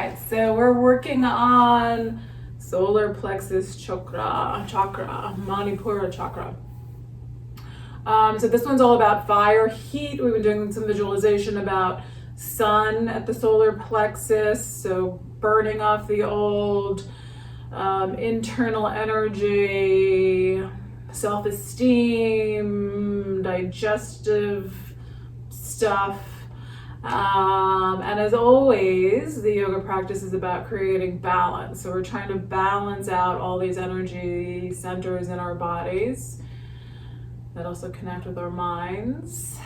right, so we're working on Solar Plexus Chakra, Manipura Chakra. So this one's all about fire, heat. We've been doing some visualization about sun at the solar plexus, so burning off the old, internal energy, self-esteem, digestive stuff. And as always, the yoga practice is about creating balance. So we're trying to balance out all these energy centers in our bodies that also connect with our minds.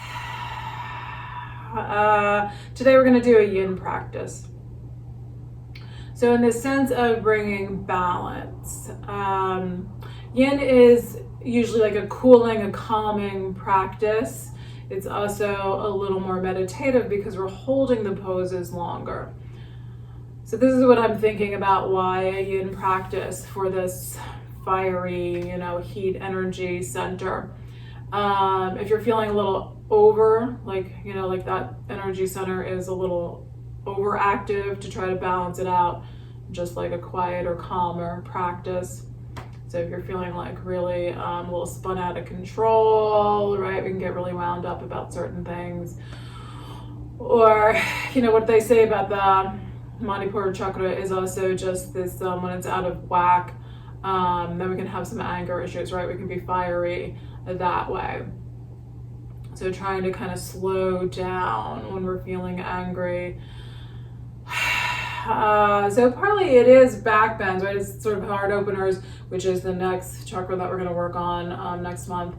Today we're going to do a yin practice. So in the sense of bringing balance, yin is usually like a cooling, a calming practice. It's also a little more meditative because we're holding the poses longer. So this is what I'm thinking about why a yin practice for this fiery, heat energy center. If you're feeling a little over, like that energy center is a little overactive, to try to balance it out, just like a quieter, calmer practice. So if you're feeling like really a little spun out of control, right, we can get really wound up about certain things. Or, what they say about the Manipura Chakra is also just this, when it's out of whack, then we can have some anger issues, right? We can be fiery that way. So trying to kind of slow down when we're feeling angry. So partly it is back bends, right? It's sort of heart openers, which is the next chakra that we're going to work on next month.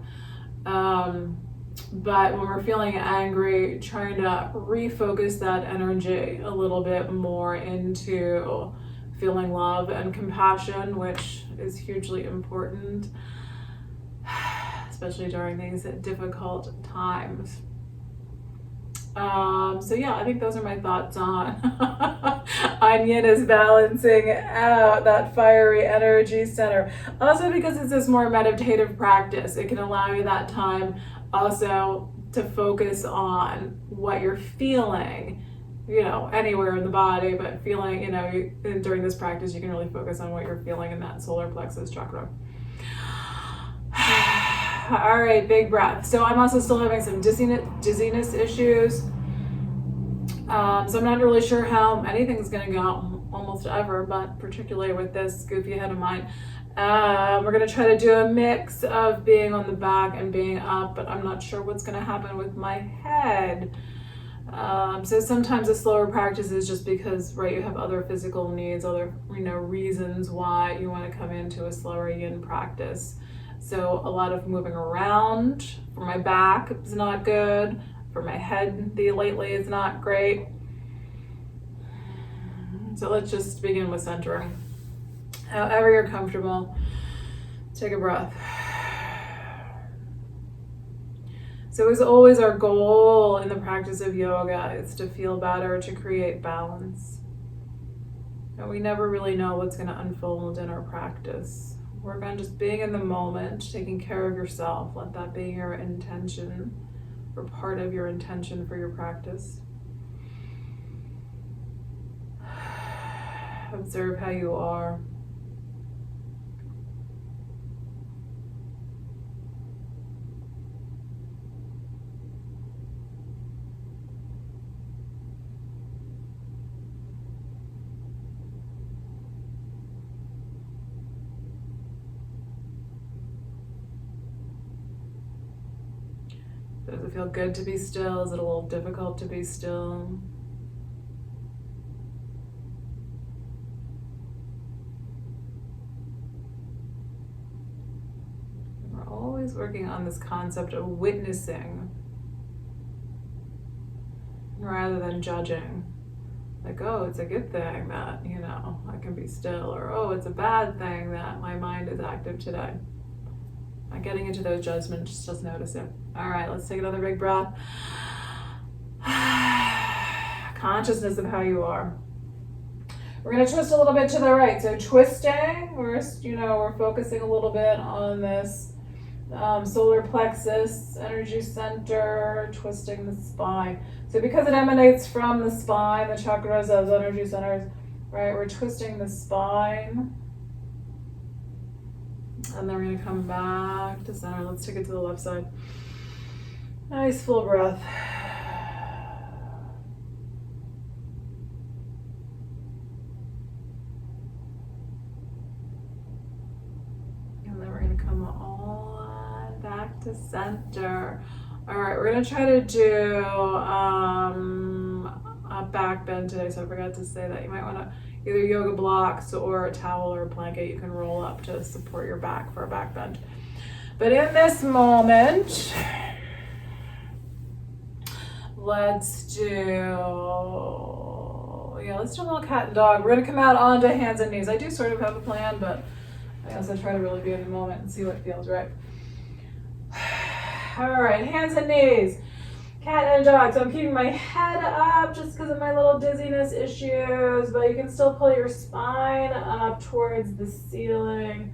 But when we're feeling angry, trying to refocus that energy a little bit more into feeling love and compassion, which is hugely important, especially during these difficult times. So yeah, I think those are my thoughts on yin is balancing out that fiery energy center. Also because it's this more meditative practice, it can allow you that time also to focus on what you're feeling, anywhere in the body, but feeling, during this practice, you can really focus on what you're feeling in that solar plexus chakra. All right, big breath. So I'm also still having some dizziness issues. So I'm not really sure how anything's going to go almost ever, but particularly with this goofy head of mine. We're going to try to do a mix of being on the back and being up, but I'm not sure what's going to happen with my head. So sometimes a slower practice is just because, right, you have other physical needs, other, reasons why you want to come into a slower yin practice. So a lot of moving around for my back is not good. For my head, lately is not great. So let's just begin with centering. However you're comfortable, take a breath. So as always, our goal in the practice of yoga is to feel better, to create balance. And we never really know what's going to unfold in our practice. Work on just being in the moment, taking care of yourself. Let that be your intention, or part of your intention for your practice. Observe how you are. Does it feel good to be still? Is it a little difficult to be still? We're always working on this concept of witnessing rather than judging. Like, oh, it's a good thing that, I can be still, or oh, it's a bad thing that my mind is active today. Not getting into those judgments, just notice it. All right, let's take another big breath. Consciousness of how you are. We're going to twist a little bit to the right. So twisting, we're focusing a little bit on this solar plexus energy center, twisting the spine. So because it emanates from the spine, the chakras, those energy centers, Right, we're twisting the spine. And then we're going to come back to center. Let's take it to the left side. Nice full breath. And then we're going to come all back to center. All right, we're going to try to do a back bend today. So I forgot to say that. You might want to either yoga blocks or a towel or a blanket you can roll up to support your back for a back bend. But in this moment, let's do a little cat and dog. We're gonna come out onto hands and knees. I do sort of have a plan, but I also try to really be in the moment and see what feels right. All right, hands and knees. Cat and dog. So I'm keeping my head up just because of my little dizziness issues, but you can still pull your spine up towards the ceiling,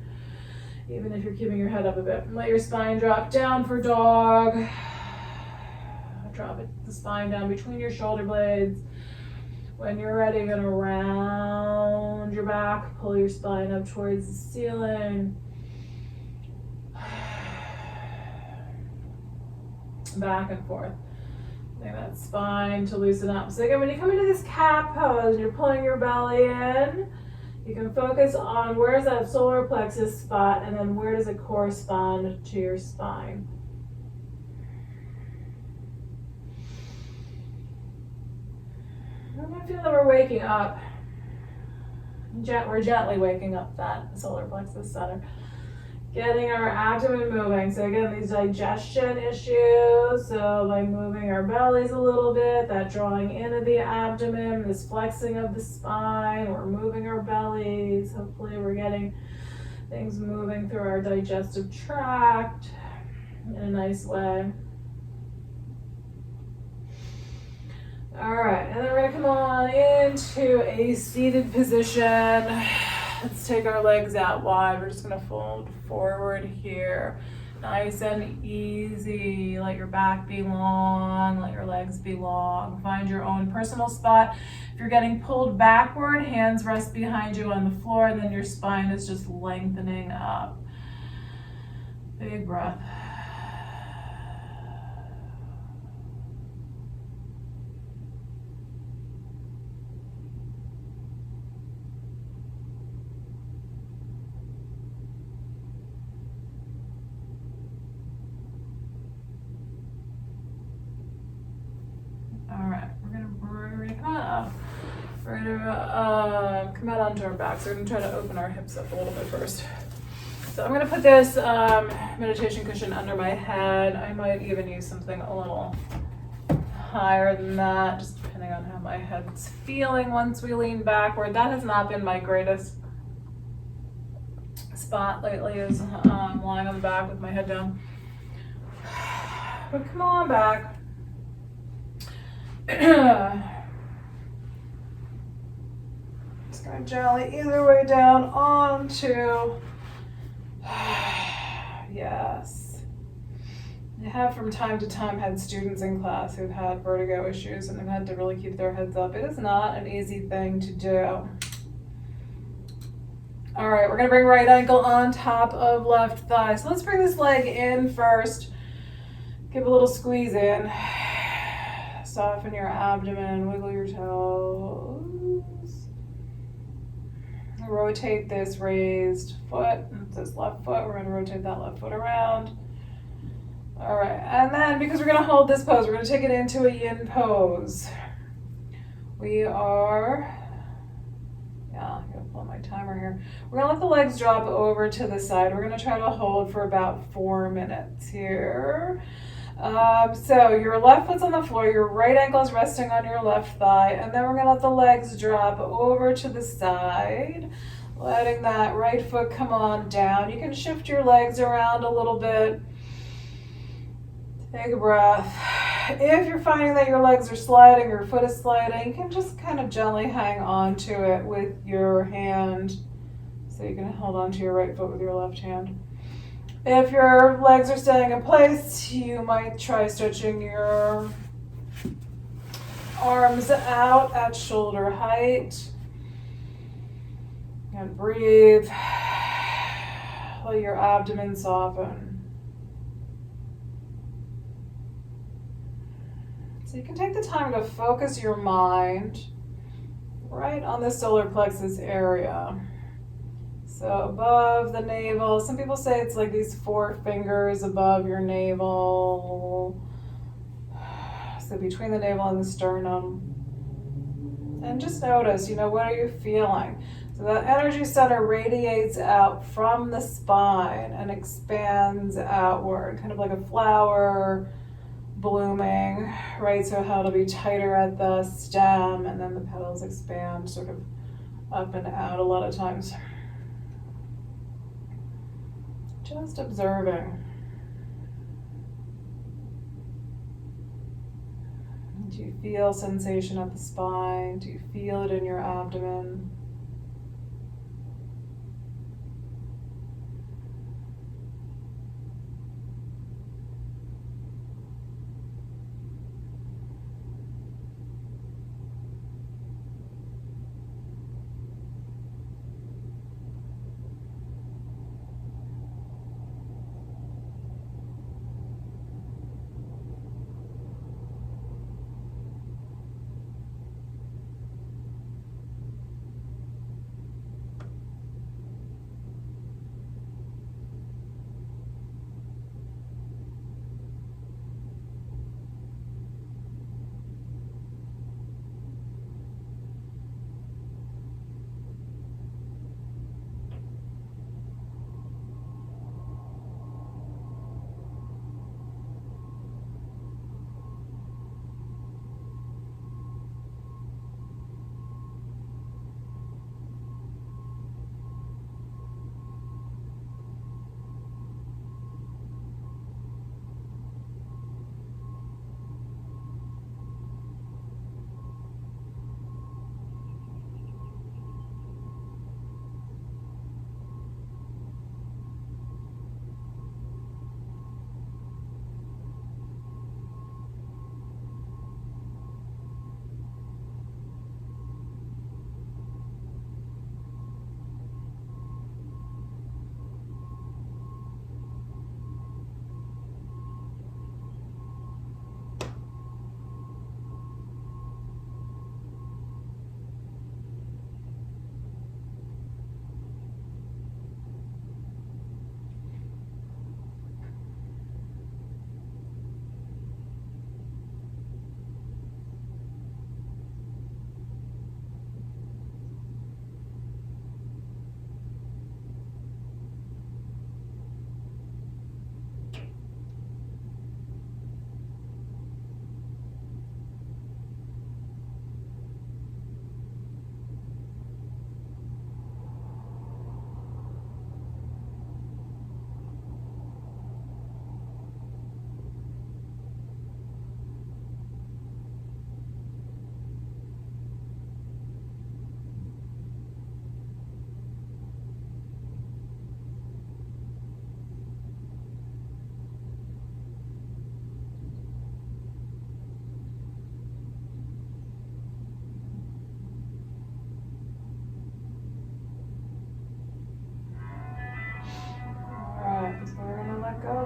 even if you're keeping your head up a bit. And let your spine drop down for dog. Drop the spine down between your shoulder blades. When you're ready, you're gonna round your back, pull your spine up towards the ceiling. Back and forth. Getting that spine to loosen up. So again, when you come into this cat pose, you're pulling your belly in. You can focus on where's that solar plexus spot, and then where does it correspond to your spine. I feel that we're waking up. We're gently waking up that solar plexus center. Getting our abdomen moving. So again, these digestion issues. So by moving our bellies a little bit, that drawing in of the abdomen, this flexing of the spine, we're moving our bellies. Hopefully we're getting things moving through our digestive tract in a nice way. All right, and then we're gonna come on into a seated position. Let's take our legs out wide. We're just gonna fold forward here. Nice and easy. Let your back be long, let your legs be long. Find your own personal spot. If you're getting pulled backward, hands rest behind you on the floor, and then your spine is just lengthening up. Big breath. We're gonna come out onto our backs. So we're gonna try to open our hips up a little bit first. So I'm gonna put this meditation cushion under my head. I might even use something a little higher than that, just depending on how my head's feeling once we lean backward. That has not been my greatest spot lately, is lying on the back with my head down. But come on back. Just going gently either way down onto, yes. I have from time to time had students in class who've had vertigo issues and have had to really keep their heads up. It is not an easy thing to do. All right, we're gonna bring right ankle on top of left thigh. So let's bring this leg in first. Give a little squeeze in. Soften your abdomen, wiggle your toes. Rotate this raised foot, this left foot. We're going to rotate that left foot around. All right, and then because we're going to hold this pose, we're going to take it into a yin pose. We are, I'm going to pull my timer here. We're going to let the legs drop over to the side. We're going to try to hold for about 4 minutes here. So your left foot's on the floor, your right ankle is resting on your left thigh, and then we're going to let the legs drop over to the side, letting that right foot come on down. You can shift your legs around a little bit. Take a breath. If you're finding that your legs are sliding, your foot is sliding, you can just kind of gently hang on to it with your hand. So you can hold on to your right foot with your left hand. If your legs are staying in place, you might try stretching your arms out at shoulder height. And breathe. Let your abdomen soften. So you can take the time to focus your mind right on the solar plexus area. So above the navel, some people say it's like these 4 fingers above your navel. So between the navel and the sternum. And just notice, what are you feeling? So that energy center radiates out from the spine and expands outward, kind of like a flower blooming, right? So how it'll be tighter at the stem and then the petals expand sort of up and out a lot of times. Just observing. Do you feel sensation at the spine? Do you feel it in your abdomen?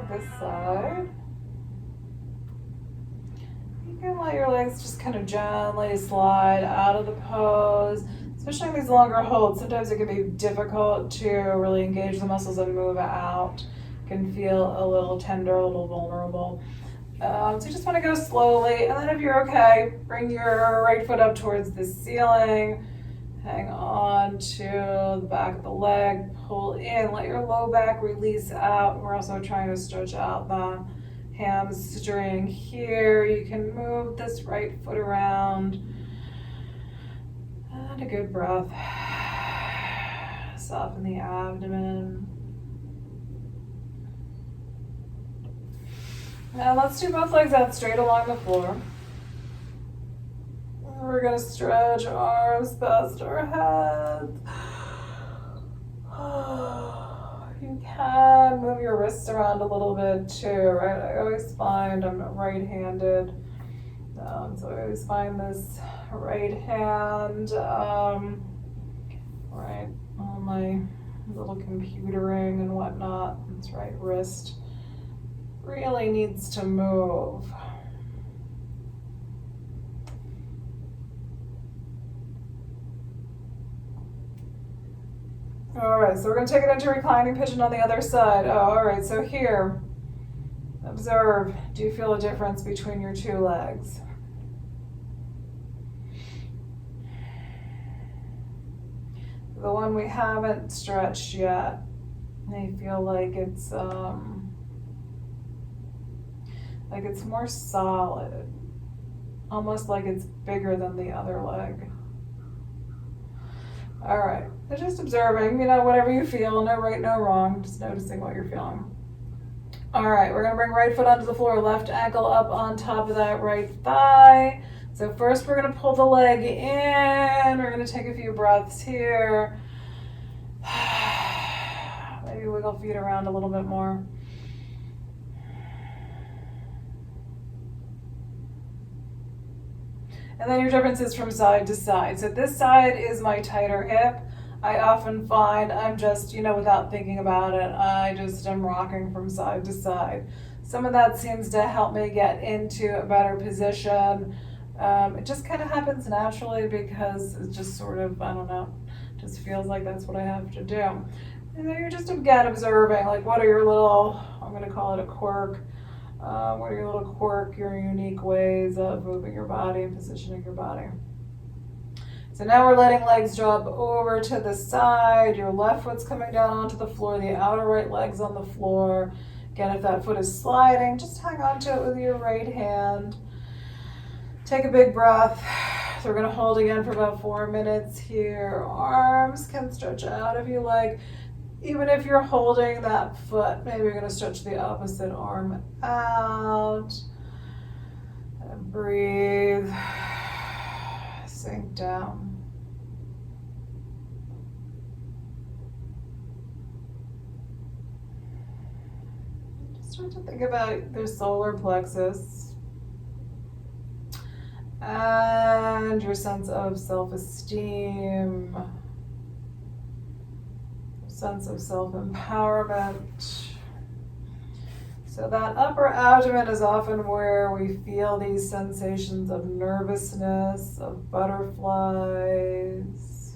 This side. You can let your legs just kind of gently slide out of the pose, especially in these longer holds. Sometimes it can be difficult to really engage the muscles and move out. It can feel a little tender, a little vulnerable. So you just want to go slowly, and then if you're okay, bring your right foot up towards the ceiling. Hang on to the back of the leg, pull in, let your low back release out. We're also trying to stretch out the hamstring here. You can move this right foot around. And a good breath. Soften the abdomen. Now let's do both legs out straight along the floor. We're going to stretch arms past our heads. You can move your wrists around a little bit too, right? I always find I'm right-handed, so I always find this right hand right? All my little computering and whatnot. That's right, wrist really needs to move. All right, so we're going to take it into reclining pigeon on the other side. Oh, all right, so here, observe. Do you feel a difference between your two legs? The one we haven't stretched yet, I feel like it's more solid, almost like it's bigger than the other leg. All right, so just observing, whatever you feel, no right, no wrong, just noticing what you're feeling. All right, we're gonna bring right foot onto the floor, left ankle up on top of that right thigh. So first we're gonna pull the leg in, we're gonna take a few breaths here. Maybe wiggle feet around a little bit more. And then your differences from side to side. So this side is my tighter hip. I often find I'm just, without thinking about it, I just am rocking from side to side. Some of that seems to help me get into a better position. It just kind of happens naturally because it's just sort of, I don't know, just feels like that's what I have to do. And then you're just, again, observing, like, what are your little, I'm going to call it a quirk, what are your little quirk, your unique ways of moving your body and positioning your body. So now we're letting legs drop over to the side. Your left foot's coming down onto the floor. The outer right leg's on the floor. Again, if that foot is sliding, just hang on to it with your right hand. Take a big breath. So we're going to hold again for about 4 minutes here. Arms can stretch out if you like. Even if you're holding that foot, maybe you're going to stretch the opposite arm out. And breathe. Sink down. Just start to think about the solar plexus and your sense of self-esteem, sense of self-empowerment. So that upper abdomen is often where we feel these sensations of nervousness, of butterflies,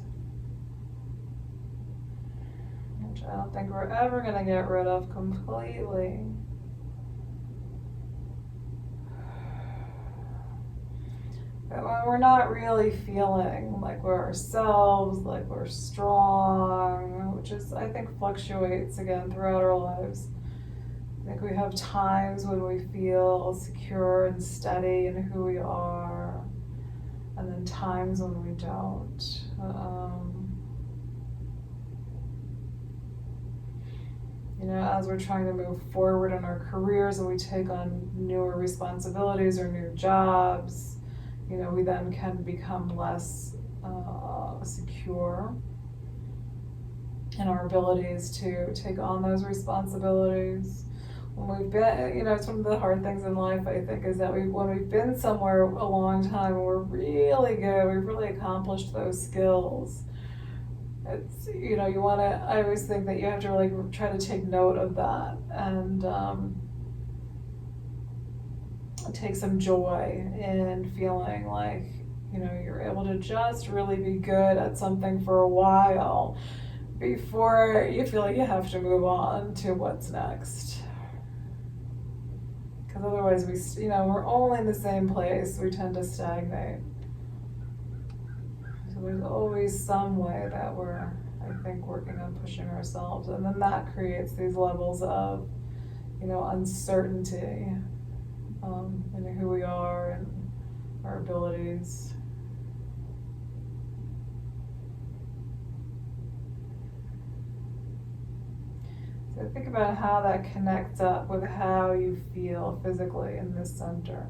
which I don't think we're ever going to get rid of completely. But when we're not really feeling like we're ourselves, like we're strong, which is, I think, fluctuates again throughout our lives. I think we have times when we feel secure and steady in who we are, and then times when we don't. As we're trying to move forward in our careers and we take on newer responsibilities or new jobs, we then can become less secure in our abilities to take on those responsibilities. When we've been, it's one of the hard things in life, I think, is that when we've been somewhere a long time, we're really good, we've really accomplished those skills. It's, you want to, I always think that you have to try to take note of that and take some joy in feeling like, you're able to just really be good at something for a while before you feel like you have to move on to what's next. Because otherwise we're only in the same place, we tend to stagnate. So there's always some way that we're, I think, working on pushing ourselves, and then that creates these levels of, uncertainty in who we are and our abilities. So think about how that connects up with how you feel physically in this center.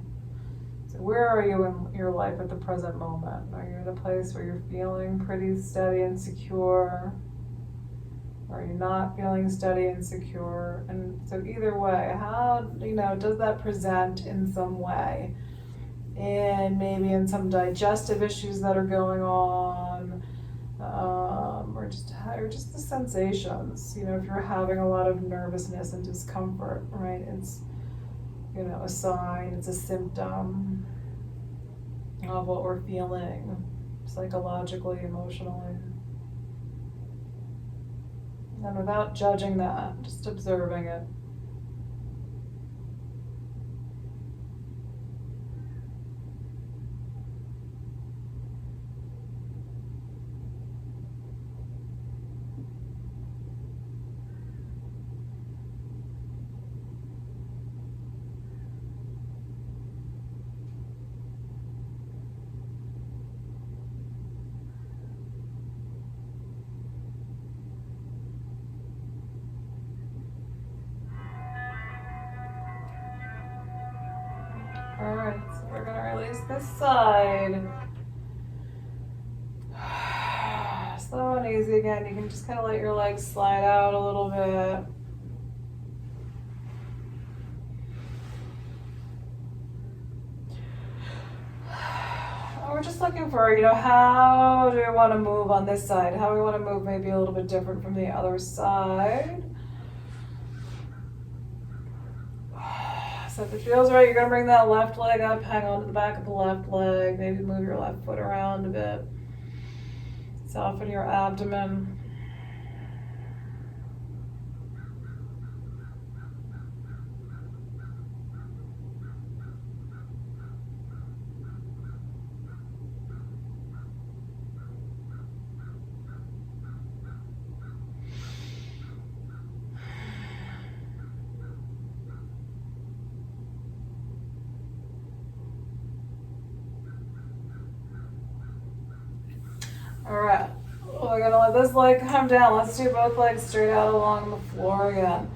So where are you in your life at the present moment? Are you in a place where you're feeling pretty steady and secure? Or are you not feeling steady and secure? And so either way, how, does that present in some way? And maybe in some digestive issues that are going on, or or just the sensations. You know, if you're having a lot of nervousness and discomfort, right? It's, you know, a sign, it's a symptom of what we're feeling psychologically, emotionally. And without judging that, just observing it. Alright, so we're going to release this side. Slow and easy again. You can just kind of let your legs slide out a little bit. We're just looking for, you know, how do we want to move on this side? How do we want to move maybe a little bit different from the other side? So if it feels right, you're going to bring that left leg up, hang on to the back of the left leg, maybe move your left foot around a bit. Soften your abdomen. All right, we're gonna let this leg come down. Let's do both legs straight out along the floor again.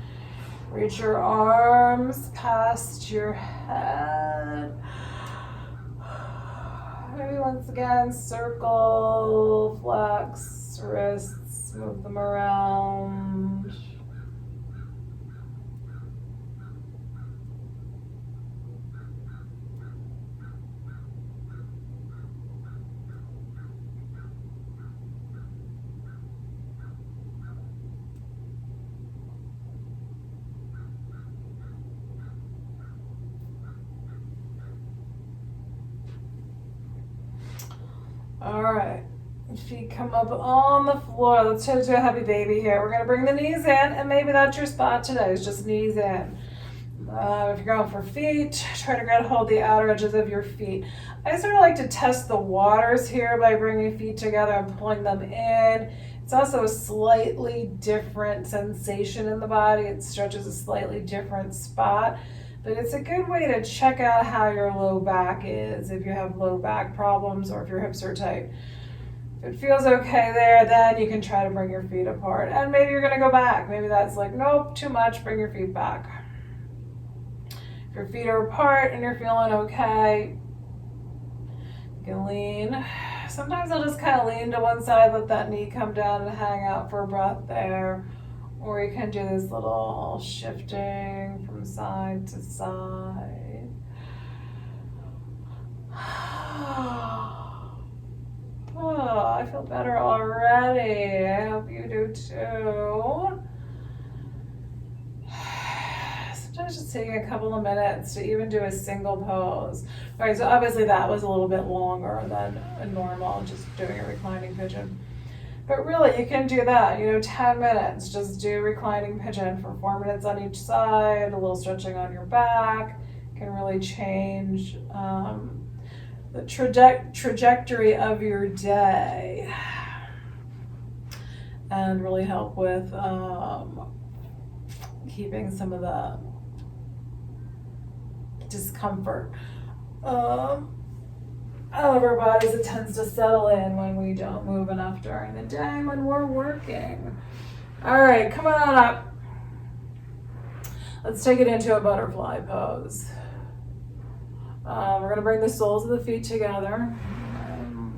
Reach your arms past your head. Maybe once again, circle, flex, wrists, move them around. All right, feet come up on the floor. Let's try to do a happy baby here. We're gonna bring the knees in, and maybe that's your spot today, is just knees in. If you're going for feet, try to grab hold the outer edges of your feet. I sort of like to test the waters here by bringing feet together and pulling them in. It's also a slightly different sensation in the body. It stretches a slightly different spot. But it's a good way to check out how your low back is, if you have low back problems or if your hips are tight. If it feels okay there, then you can try to bring your feet apart. And maybe you're gonna go back. Maybe that's like, nope, too much, bring your feet back. If your feet are apart and you're feeling okay, you can lean. Sometimes I'll just kind of lean to one side, let that knee come down and hang out for a breath there. Or you can do this little shifting from side to side. Oh, I feel better already. I hope you do too. Sometimes just taking a couple of minutes to even do a single pose. All right, so obviously that was a little bit longer than a normal, just doing a reclining pigeon. But really, you can do that, 10 minutes. Just do reclining pigeon for 4 minutes on each side, a little stretching on your back. Can really change the trajectory of your day and really help with keeping some of the discomfort out of our bodies. It tends to settle in when we don't move enough during the day when we're working. All right, come on up. Let's take it into a butterfly pose. We're going to bring the soles of the feet together.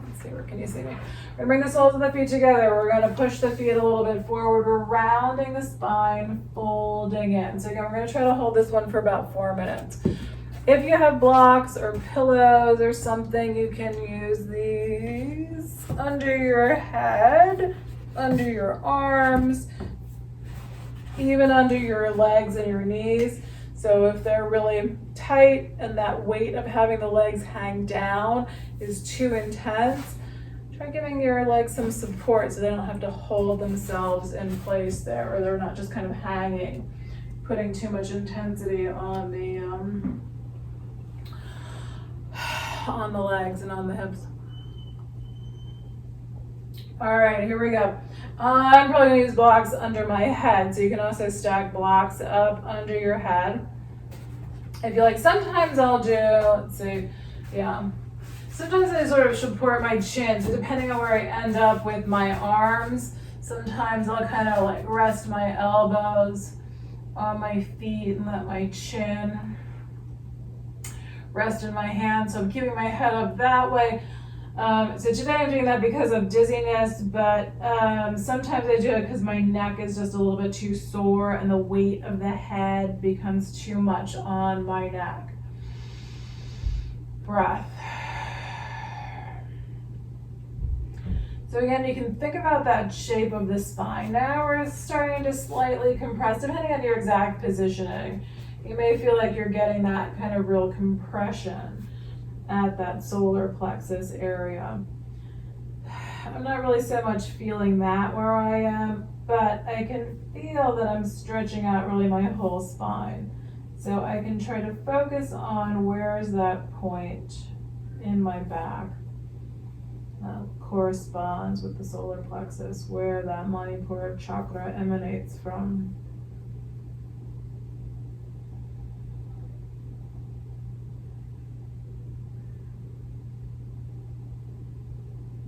Let's see, where can you see me? We're going to bring the soles of the feet together. We're going to push the feet a little bit forward. We're rounding the spine, folding in. So again, we're going to try to hold this one for about 4 minutes. If you have blocks or pillows or something, you can use these under your head under your arms, even under your legs and your knees. So if they're really tight and that weight of having the legs hang down is too intense, try giving your legs some support so they don't have to hold themselves in place there, or they're not just kind of hanging, putting too much intensity on the legs and on the hips. All right, here we go. I'm probably gonna use blocks under my head, so you can also stack blocks up under your head. If you like, sometimes I'll do, let's see, yeah. Sometimes I sort of support my chin, so depending on where I end up with my arms, sometimes I'll kind of like rest my elbows on my feet and let my chin rest in my hands. So I'm keeping my head up that way. So today I'm doing that because of dizziness, but sometimes I do it because my neck is just a little bit too sore and the weight of the head becomes too much on my neck. Breath. So again, you can think about that shape of the spine. Now we're starting to slightly compress, depending on your exact positioning. You may feel like you're getting that kind of real compression at that solar plexus area. I'm not really so much feeling that where I am, but I can feel that I'm stretching out really my whole spine. So I can try to focus on where is that point in my back that corresponds with the solar plexus, where that Manipura chakra emanates from.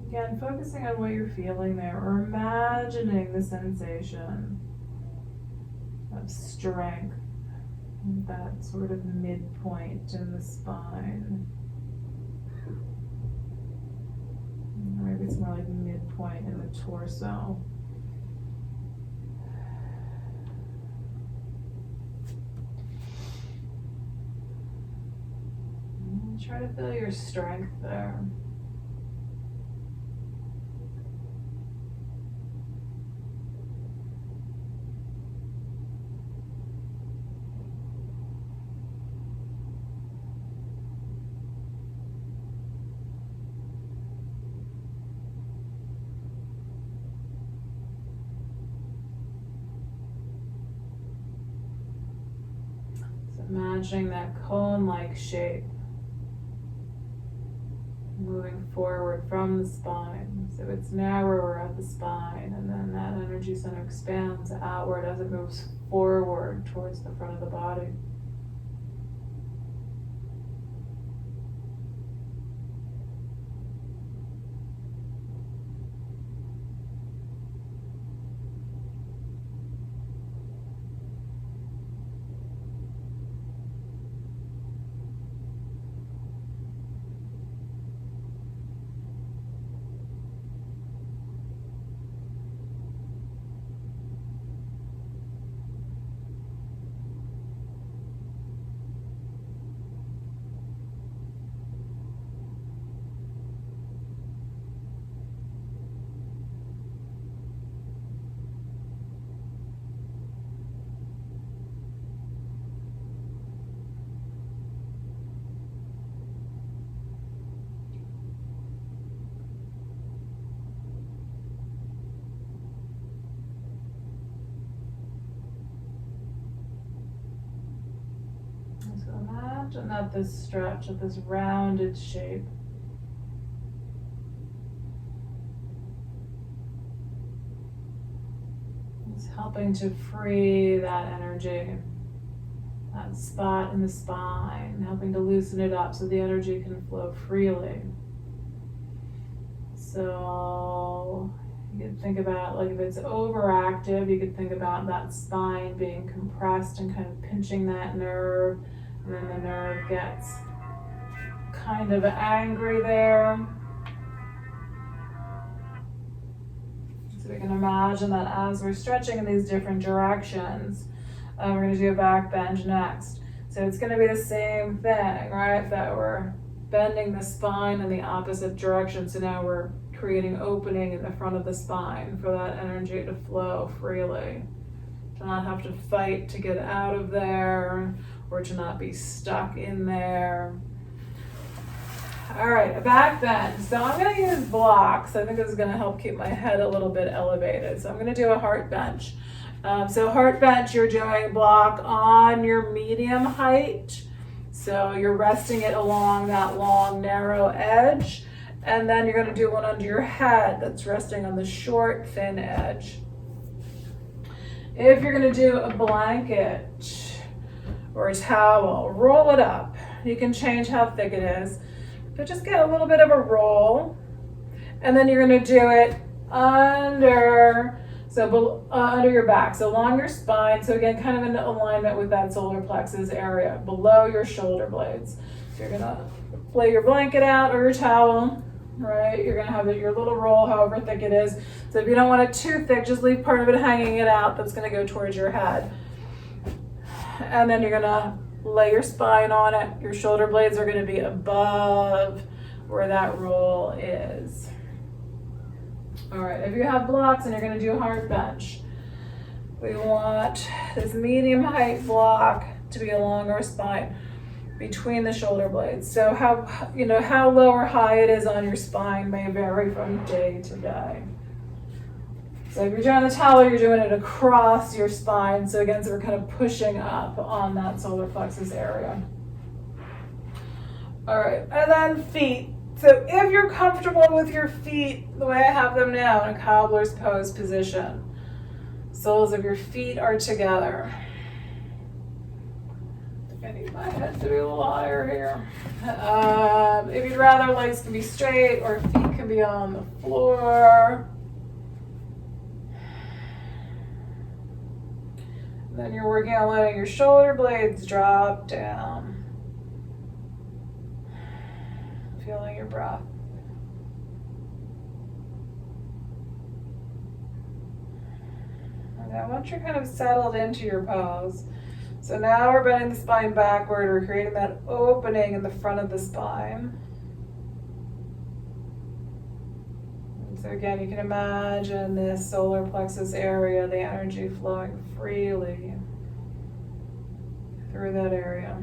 Again, focusing on what you're feeling there, or imagining the sensation of strength, that sort of midpoint in the spine. Or maybe it's more like midpoint in the torso. And try to feel your strength there. Imagining that cone-like shape moving forward from the spine. So it's narrower at the spine, and then that energy center expands outward as it moves forward towards the front of the body. Imagine that this stretch of this rounded shape is helping to free that energy, that spot in the spine, helping to loosen it up so the energy can flow freely. So you could think about, like, if it's overactive, you could think about that spine being compressed and kind of pinching that nerve. And then the nerve gets kind of angry there. So we can imagine that as we're stretching in these different directions, we're going to do a back bend next. So it's going to be the same thing, right? That we're bending the spine in the opposite direction. So now we're creating opening in the front of the spine for that energy to flow freely. To not have to fight to get out of there, or to not be stuck in there. All right, a back bend. So I'm going to use blocks. I think this is going to help keep my head a little bit elevated. So I'm going to do a heart bench. So heart bench, you're doing block on your medium height. So you're resting it along that long, narrow edge. And then you're going to do one under your head that's resting on the short, thin edge. If you're going to do a blanket or a towel, roll it up. You can change how thick it is, but just get a little bit of a roll. And then you're going to do it under your back, so along your spine. So again, kind of in alignment with that solar plexus area, below your shoulder blades. So you're going to lay your blanket out or your towel, right? You're going to have your little roll, however thick it is. So if you don't want it too thick, just leave part of it hanging it out. That's going to go towards your head. And then you're going to lay your spine on it. Your shoulder blades are going to be above where that roll is. All right, if you have blocks and you're going to do a heart bench, we want this medium height block to be along our spine between the shoulder blades. So how low or high it is on your spine may vary from day to day. So if you're doing the towel, you're doing it across your spine. So again, so we're kind of pushing up on that solar plexus area. All right, and then feet. So if you're comfortable with your feet the way I have them now in a cobbler's pose position, soles of your feet are together. I need my head to be a little higher here. If you'd rather, legs can be straight or feet can be on the floor. Then you're working on letting your shoulder blades drop down. Feeling your breath. And then once you're kind of settled into your pose, so now we're bending the spine backward. We're creating that opening in the front of the spine. And so again, you can imagine this solar plexus area, the energy flowing freely through that area.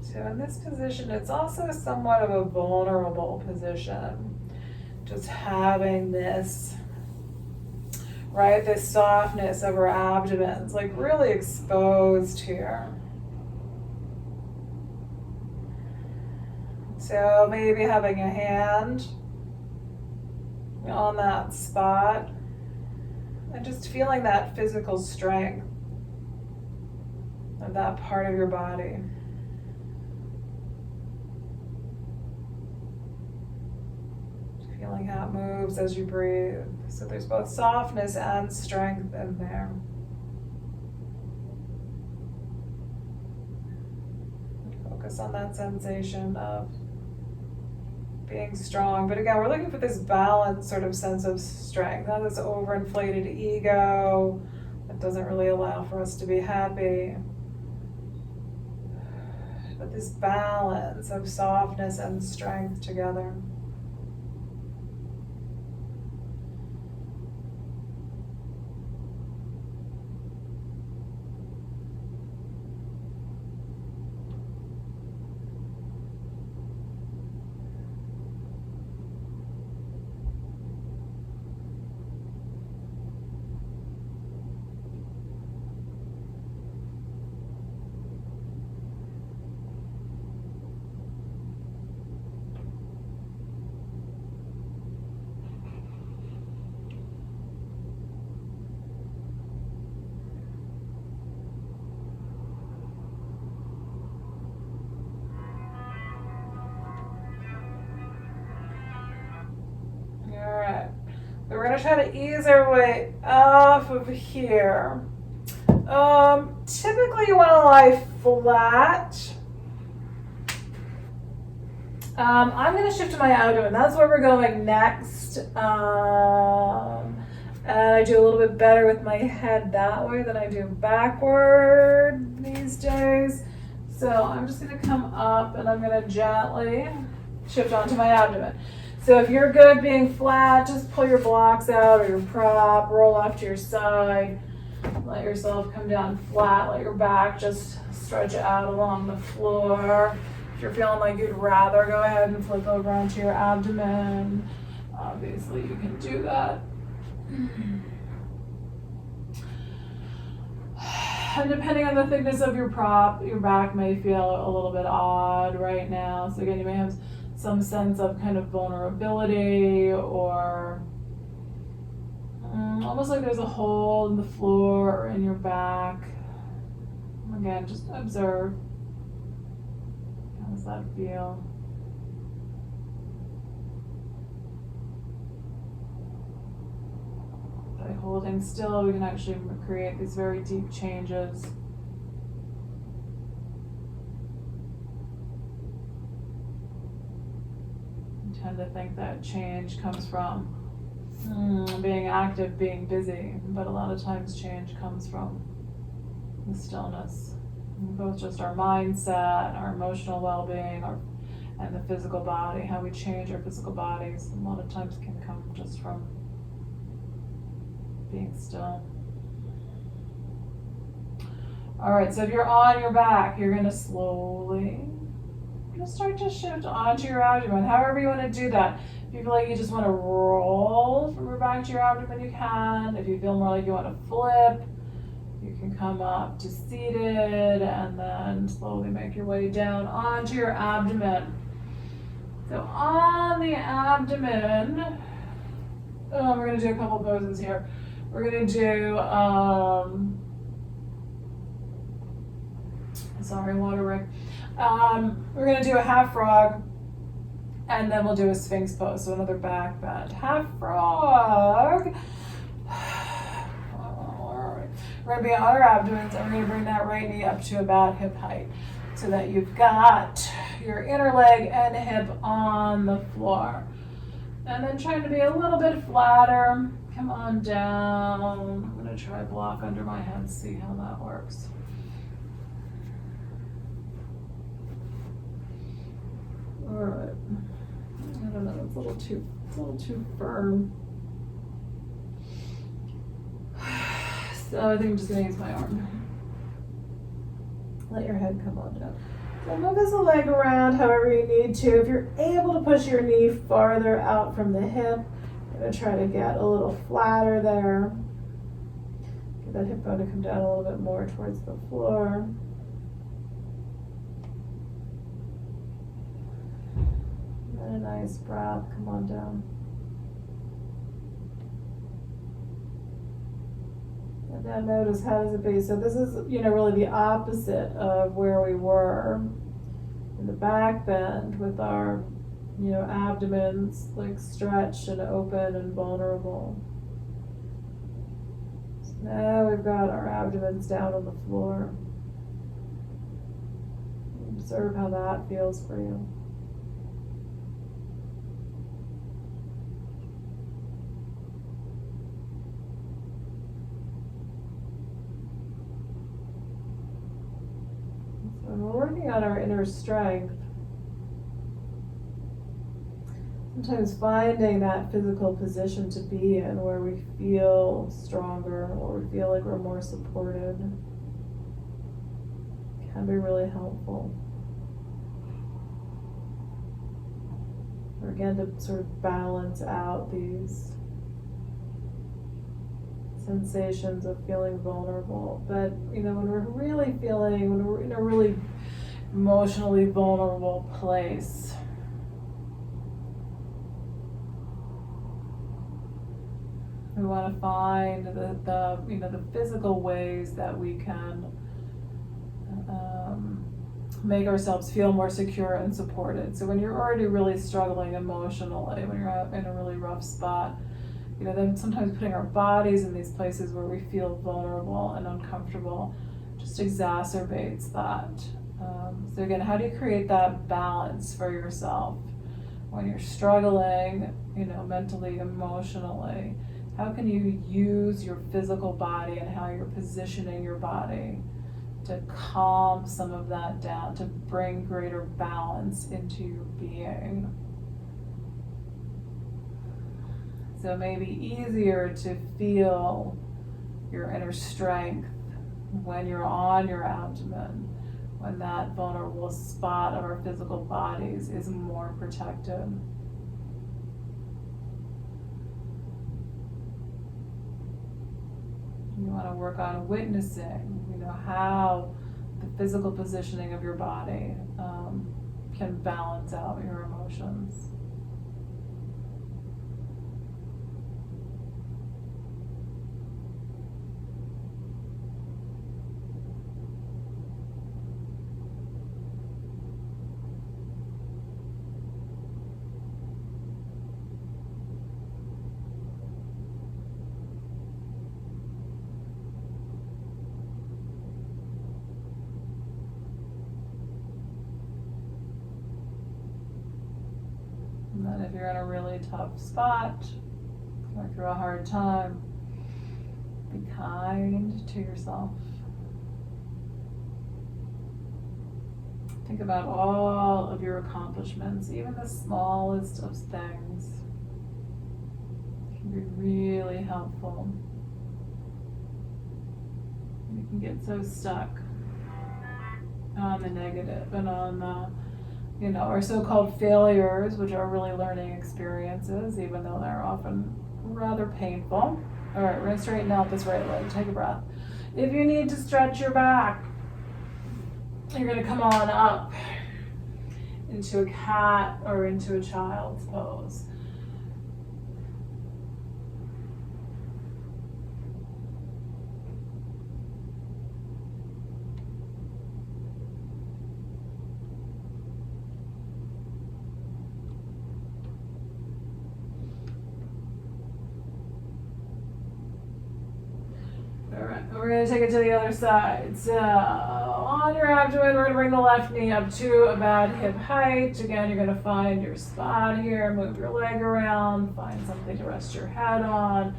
So in this position, it's also somewhat of a vulnerable position. Just having this, right, this softness of our abdomens, like really exposed here. So maybe having a hand on that spot and just feeling that physical strength of that part of your body. Feeling how it moves as you breathe. So there's both softness and strength in there. focus on that sensation of being strong. But again, we're looking for this balanced sort of sense of strength, not this overinflated ego that doesn't really allow for us to be happy. But this balance of softness and strength together. We're going to try to ease our way off of here. Typically you want to lie flat. I'm going to shift to my abdomen. That's where we're going next. And I do a little bit better with my head that way than I do backward these days. So I'm just going to come up and I'm going to gently shift onto my abdomen. So if you're good being flat, just pull your blocks out or your prop, roll off to your side, let yourself come down flat, let your back just stretch out along the floor. If you're feeling like you'd rather, go ahead and flip over onto your abdomen. Obviously you can do that. And depending on the thickness of your prop, your back may feel a little bit odd right now. So again, you may have some sense of kind of vulnerability or almost like there's a hole in the floor or in your back. Again, just observe. How does that feel? By holding still, we can actually create these very deep changes. I tend to think that change comes from being active, being busy, but a lot of times change comes from the stillness, both just our mindset, our emotional well-being, and the physical body, how we change our physical bodies. A lot of times can come just from being still. All right, so if you're on your back, you're going to slowly just start to shift onto your abdomen, however you want to do that. If you feel like you just want to roll from your back to your abdomen, you can. If you feel more like you want to flip, you can come up to seated and then slowly make your way down onto your abdomen. So on the abdomen, we're going to do a couple poses here. We're going to do, sorry, water break. We're going to do a half frog, and then we'll do a sphinx pose, so another back bend. Half frog. We're going to be on our abdomens, and we're going to bring that right knee up to about hip height so that you've got your inner leg and hip on the floor. And then trying to be a little bit flatter. Come on down. I'm going to try block under my head, see how that works. All right. I don't know, it's a little too firm. So I think I'm just gonna use my arm. Let your head come on down. So move this leg around however you need to. If you're able to push your knee farther out from the hip, I'm gonna try to get a little flatter there. Get that hip bone to come down a little bit more towards the floor. And a nice breath, come on down. And now notice, how does it be? So this is, really the opposite of where we were in the back bend with our, abdomens like stretched and open and vulnerable. So now we've got our abdomens down on the floor. Observe how that feels for you. So when we're working on our inner strength, sometimes finding that physical position to be in where we feel stronger or we feel like we're more supported can be really helpful. Or again, to sort of balance out these sensations of feeling vulnerable. But, you know, when we're in a really emotionally vulnerable place, we want to find the physical ways that we can make ourselves feel more secure and supported. So when you're already really struggling emotionally, when you're in a really rough spot, you know, then sometimes putting our bodies in these places where we feel vulnerable and uncomfortable just exacerbates that. So again, how do you create that balance for yourself when you're struggling, you know, mentally, emotionally? How can you use your physical body and how you're positioning your body to calm some of that down, to bring greater balance into your being? So it may be easier to feel your inner strength when you're on your abdomen, when that vulnerable spot of our physical bodies is more protected. You want to work on witnessing, you know, how the physical positioning of your body can balance out your emotions. And then if you're in a really tough spot, going through a hard time, be kind to yourself. Think about all of your accomplishments, even the smallest of things. It can be really helpful. You can get so stuck on the negative and on the, you know, our so-called failures, which are really learning experiences, even though they're often rather painful. All right, we're gonna straighten out this right leg. Take a breath. If you need to stretch your back, you're gonna come on up into a cat or into a child's pose. We're going to take it to the other side. So on your abdomen, we're going to bring the left knee up to about hip height. Again, you're going to find your spot here, move your leg around, find something to rest your head on.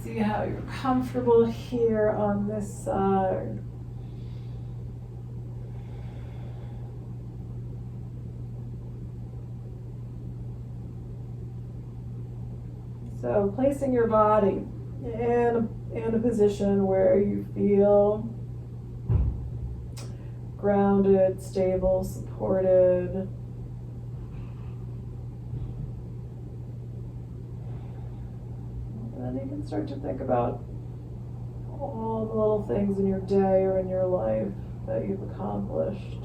See how you're comfortable here on this side. So placing your body in a position where you feel grounded, stable, supported. And then you can start to think about all the little things in your day or in your life that you've accomplished.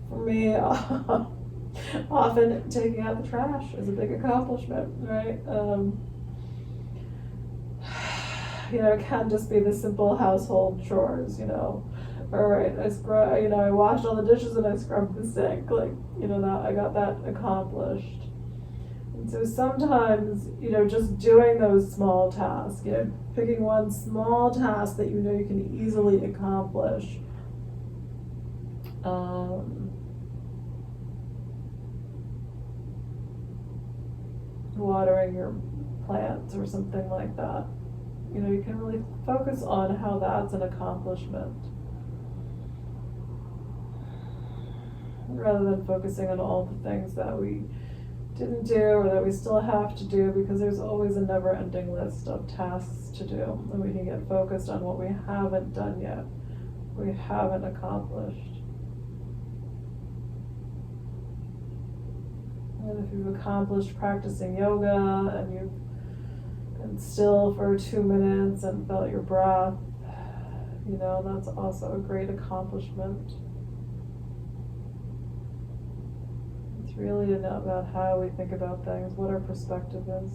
For me, often taking out the trash is a big accomplishment, right? You know, it can just be the simple household chores, you know. All right, I washed all the dishes and I scrubbed the sink. Like, you know, that I got that accomplished. And so sometimes, just doing those small tasks, picking one small task that you know you can easily accomplish. Watering your plants or something like that. You can really focus on how that's an accomplishment, rather than focusing on all the things that we didn't do or that we still have to do, because there's always a never-ending list of tasks to do, and we can get focused on what we haven't done yet, we haven't accomplished. And if you've accomplished practicing yoga and you've been still for 2 minutes and felt your breath, that's also a great accomplishment. It's really about how we think about things, what our perspective is.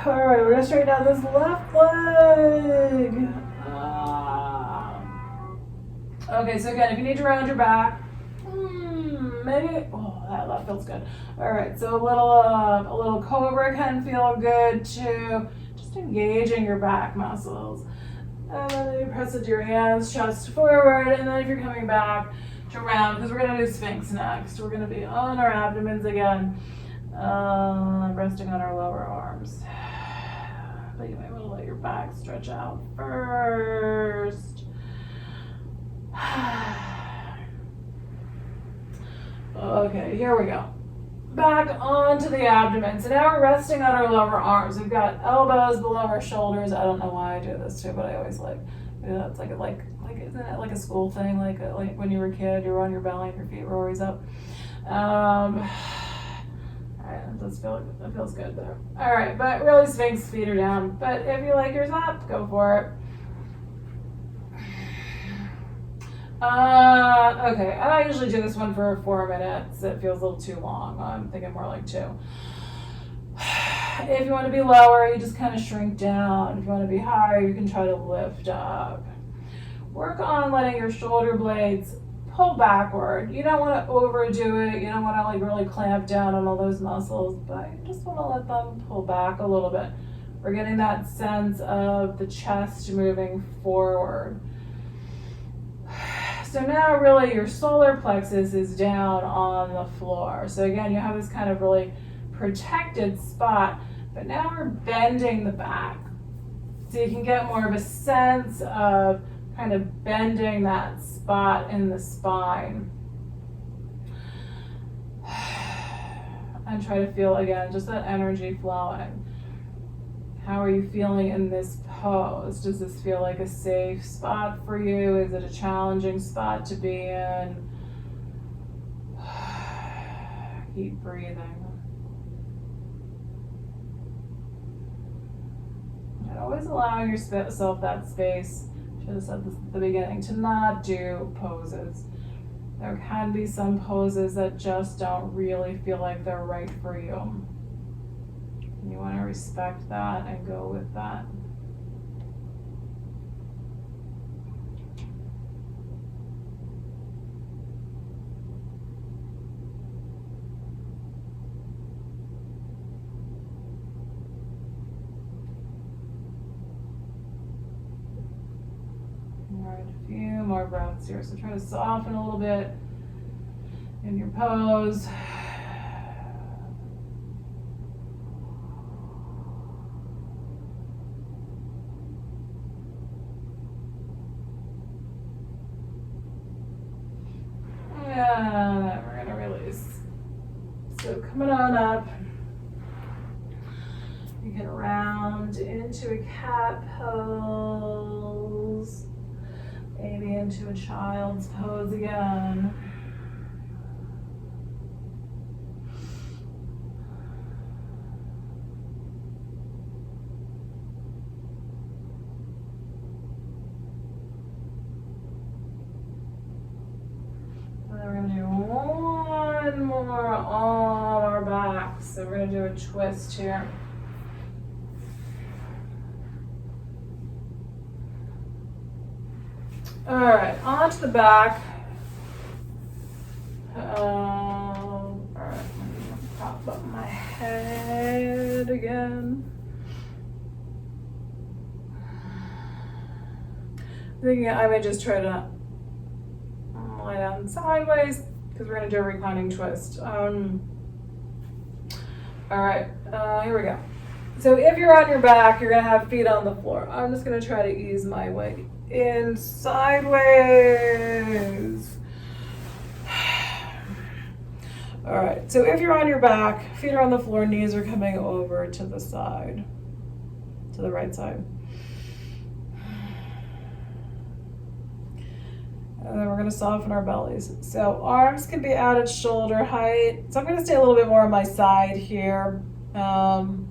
Alright, we're going to straighten out this left leg. Okay, so again, if you need to round your back, maybe, that left feels good. Alright, so a little cobra can feel good too. Just engaging your back muscles. And then you press into your hands, chest forward, and then if you're coming back to round, because we're going to do Sphinx next. We're going to be on our abdomens again, resting on our lower arms. But you might want to let your back stretch out first. Okay, here we go. Back onto the abdomen. So now we're resting on our lower arms. We've got elbows below our shoulders. I don't know why I do this too, but I always it's like isn't it like a school thing? Like when you were a kid, you were on your belly and your feet were always up. That feels good there. All right, but really Sphinx, feet are down. But if you like yours up, go for it. Okay, I usually do this one for 4 minutes. It feels a little too long. I'm thinking more like 2. If you want to be lower, you just kind of shrink down. If you want to be higher, you can try to lift up. Work on letting your shoulder blades pull backward. You don't want to overdo it. You don't want to really clamp down on all those muscles, but you just want to let them pull back a little bit. We're getting that sense of the chest moving forward. So now really your solar plexus is down on the floor. So again, you have this kind of really protected spot, but now we're bending the back. So you can get more of a sense of kind of bending that spot in the spine. And try to feel, again, just that energy flowing. How are you feeling in this pose? Does this feel like a safe spot for you? Is it a challenging spot to be in? Keep breathing. And always allowing yourself that space, should have said this at the beginning, to not do poses. There can be some poses that just don't really feel like they're right for you. And you want to respect that and go with that. A few more breaths here. So try to soften a little bit in your pose. And then we're going to release. So coming on up, you can round into a cat pose. Maybe into a child's pose again. And then we're going to do one more on our backs. So we're going to do a twist here. All right, onto the back. All right, I'm gonna prop up my head again. Thinking I may just try to lie down sideways because we're gonna do a reclining twist. All right, here we go. So if you're on your back, you're gonna have feet on the floor. I'm just gonna try to ease my way in sideways. All right, so if you're on your back, feet are on the floor, knees are coming over to the side, to the right side. And then we're gonna soften our bellies. So arms can be at shoulder height. So I'm gonna stay a little bit more on my side here and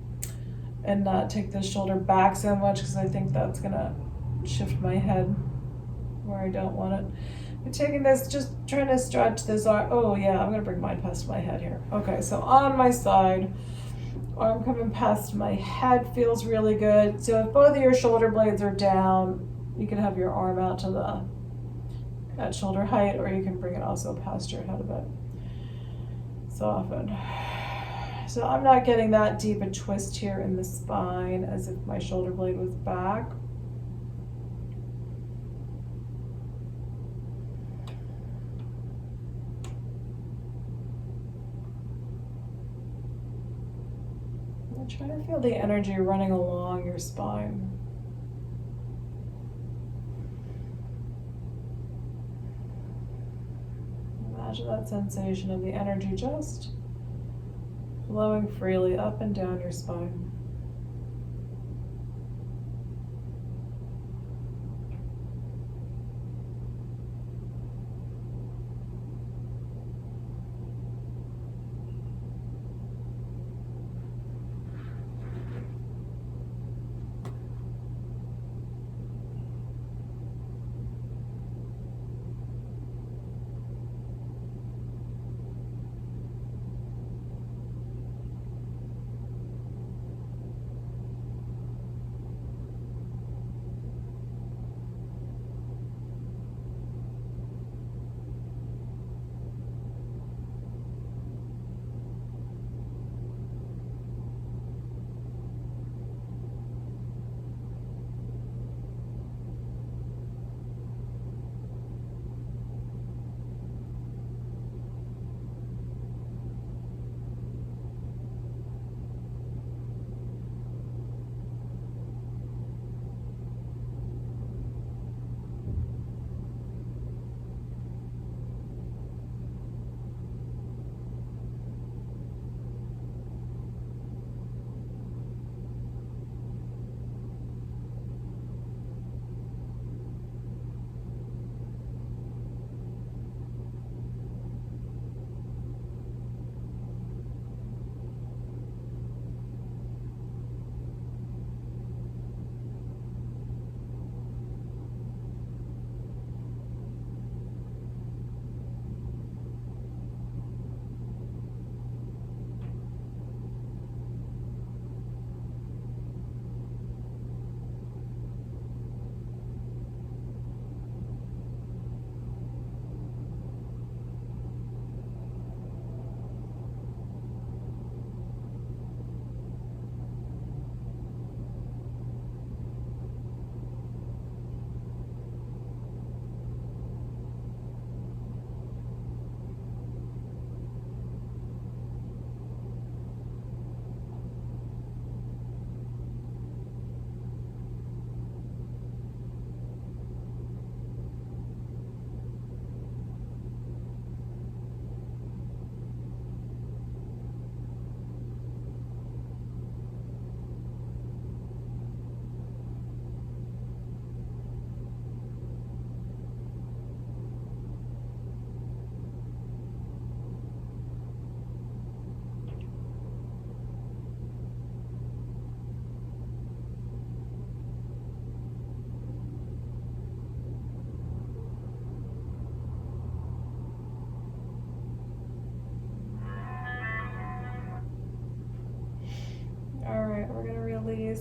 not take the shoulder back so much because I think that's gonna shift my head where I don't want it. I'm taking this, just trying to stretch this arm. Oh yeah, I'm gonna bring mine past my head here. Okay, so on my side, arm coming past my head feels really good. So if both of your shoulder blades are down, you can have your arm out to at shoulder height, or you can bring it also past your head a bit. Soften. So I'm not getting that deep a twist here in the spine as if my shoulder blade was back. Try to feel the energy running along your spine. Imagine that sensation of the energy just flowing freely up and down your spine.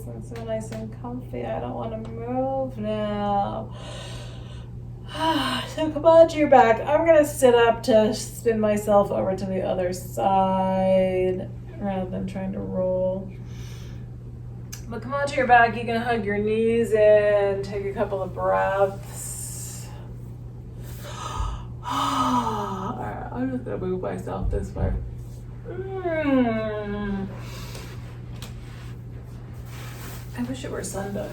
and so nice and comfy. I don't want to move now. So come on to your back. I'm going to sit up to spin myself over to the other side rather than trying to roll. But come on to your back. You can hug your knees in. Take a couple of breaths. All right, I'm just going to move myself this way. I wish it were sundown.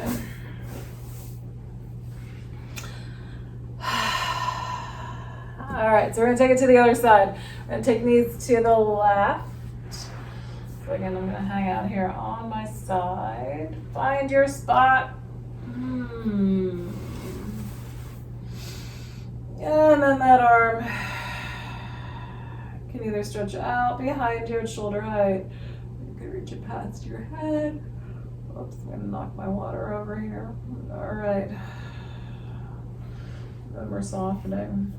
All right, so we're gonna take it to the other side. We're gonna take these to the left. So again, I'm gonna hang out here on my side. Find your spot. And then that arm can either stretch out behind you at shoulder height. You can reach it past your head. Oops, I'm gonna knock my water over here. All right. Then we're softening.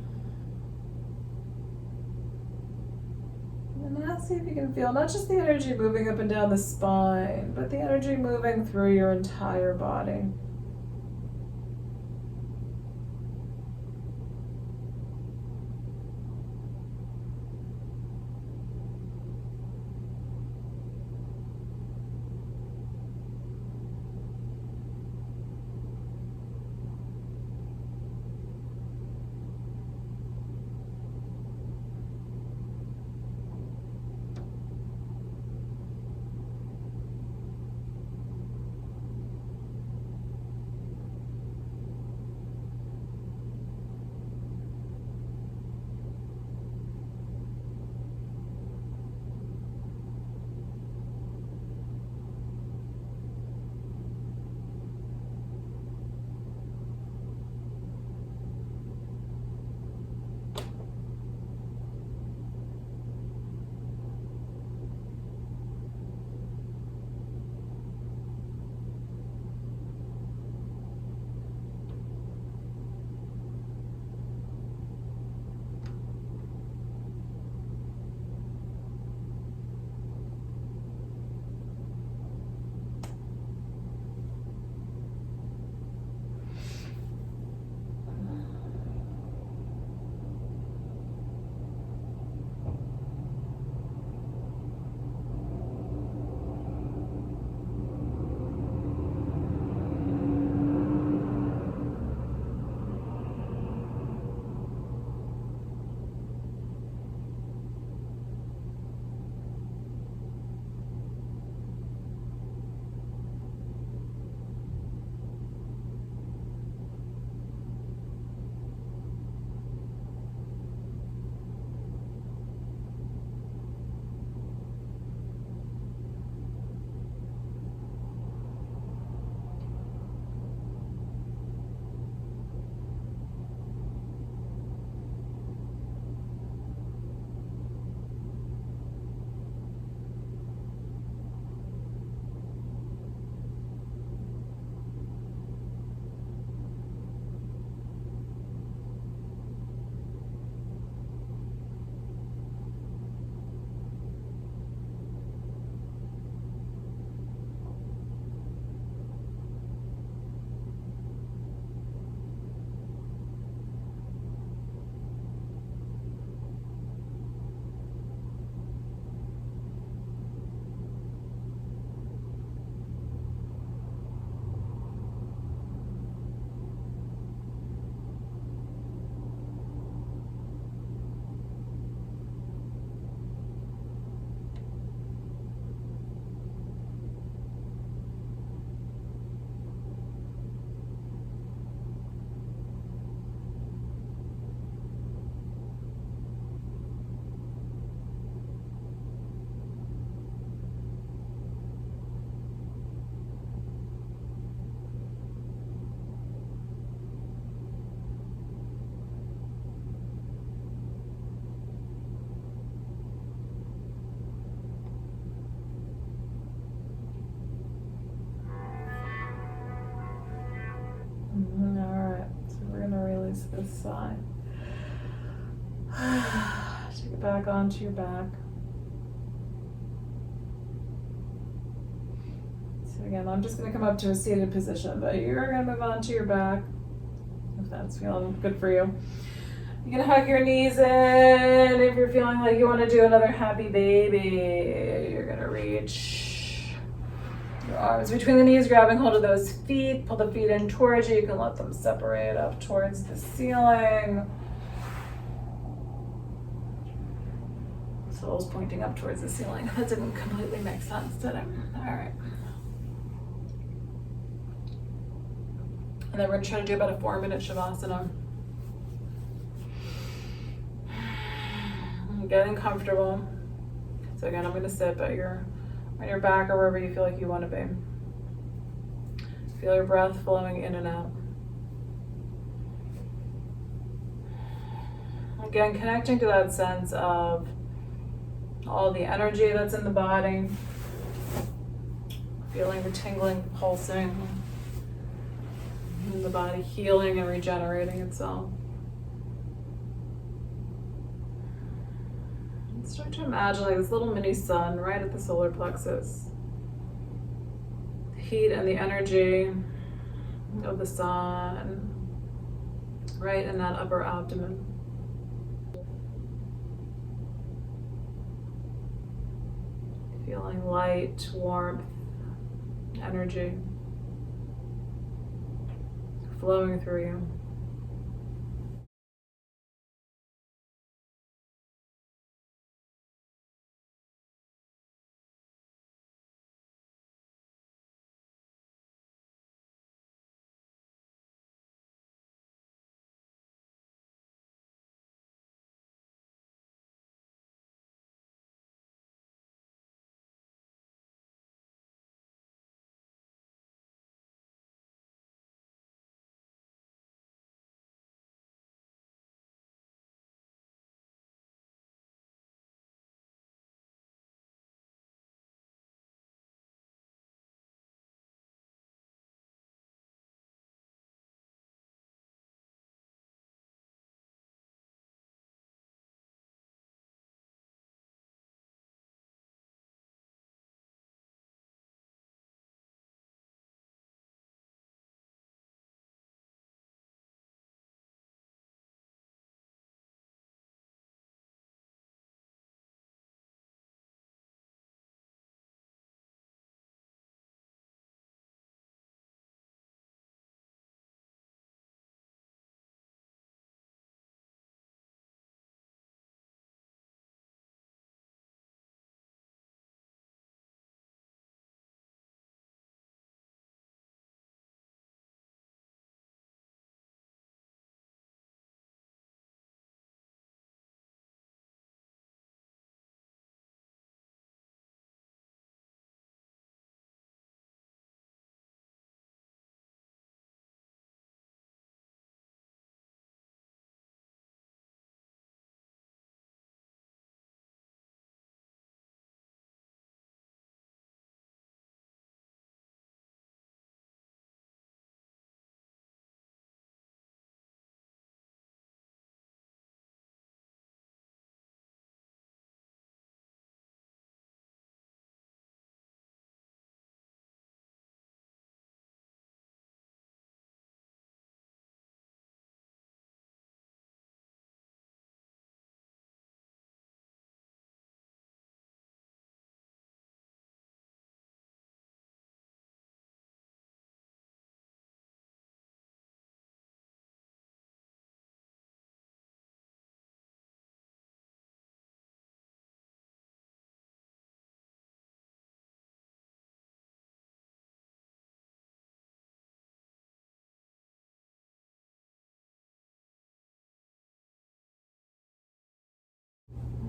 And now see if you can feel not just the energy moving up and down the spine, but the energy moving through your entire body. This side. Take it back onto your back. So Again, I'm just going to come up to a seated position, but you're going to move on to your back if that's feeling good for you. You can hug your knees in. If you're feeling like you want to do another happy baby, you're going to reach your arms between the knees, grabbing hold of those feet. Pull the feet in towards you. You can let them separate up towards the ceiling. Soles pointing up towards the ceiling. That didn't completely make sense, did it? All right. And then we're going to try to do about a 4-minute Shavasana. Getting comfortable. So again, I'm going to sit on your back or wherever you feel like you want to be. Feel your breath flowing in and out. Again, connecting to that sense of all the energy that's in the body. Feeling the tingling, pulsing. And the body healing and regenerating itself. Start to imagine like this little mini sun right at the solar plexus. The heat and the energy of the sun right in that upper abdomen. Feeling light, warmth, energy flowing through you.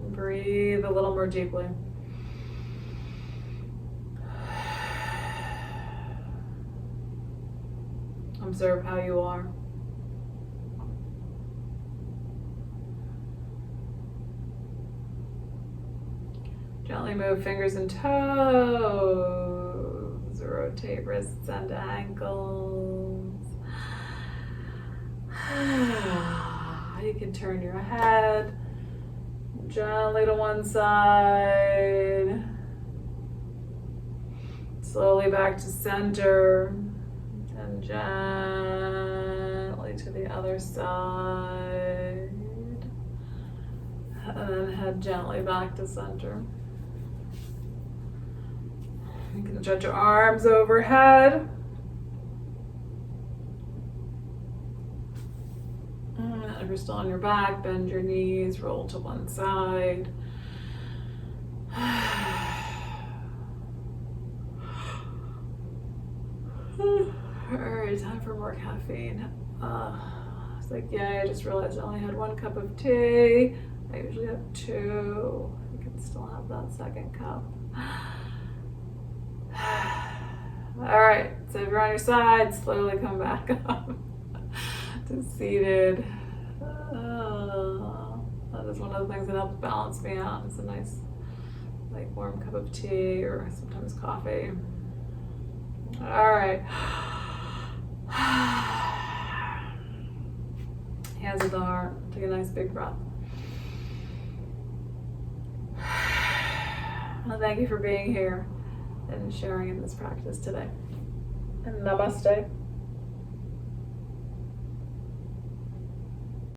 Breathe a little more deeply. Observe how you are. Gently move fingers and toes. Rotate wrists and ankles. You can turn your head gently to one side. slowly back to center. And gently to the other side. And then head gently back to center. You can stretch your arms overhead. And if you're still on your back, bend your knees, roll to one side. Alright, time for more caffeine. It's like, yeah, I just realized I only had 1 cup of tea. I usually have 2. I can still have that second cup. Alright, so if you're on your side, slowly come back up to seated. That is one of the things that helps balance me out. It's a nice, like, warm cup of tea or sometimes coffee. Alright. Hands at the heart. Take a nice big breath. Well, thank you for being here and sharing in this practice today. And namaste.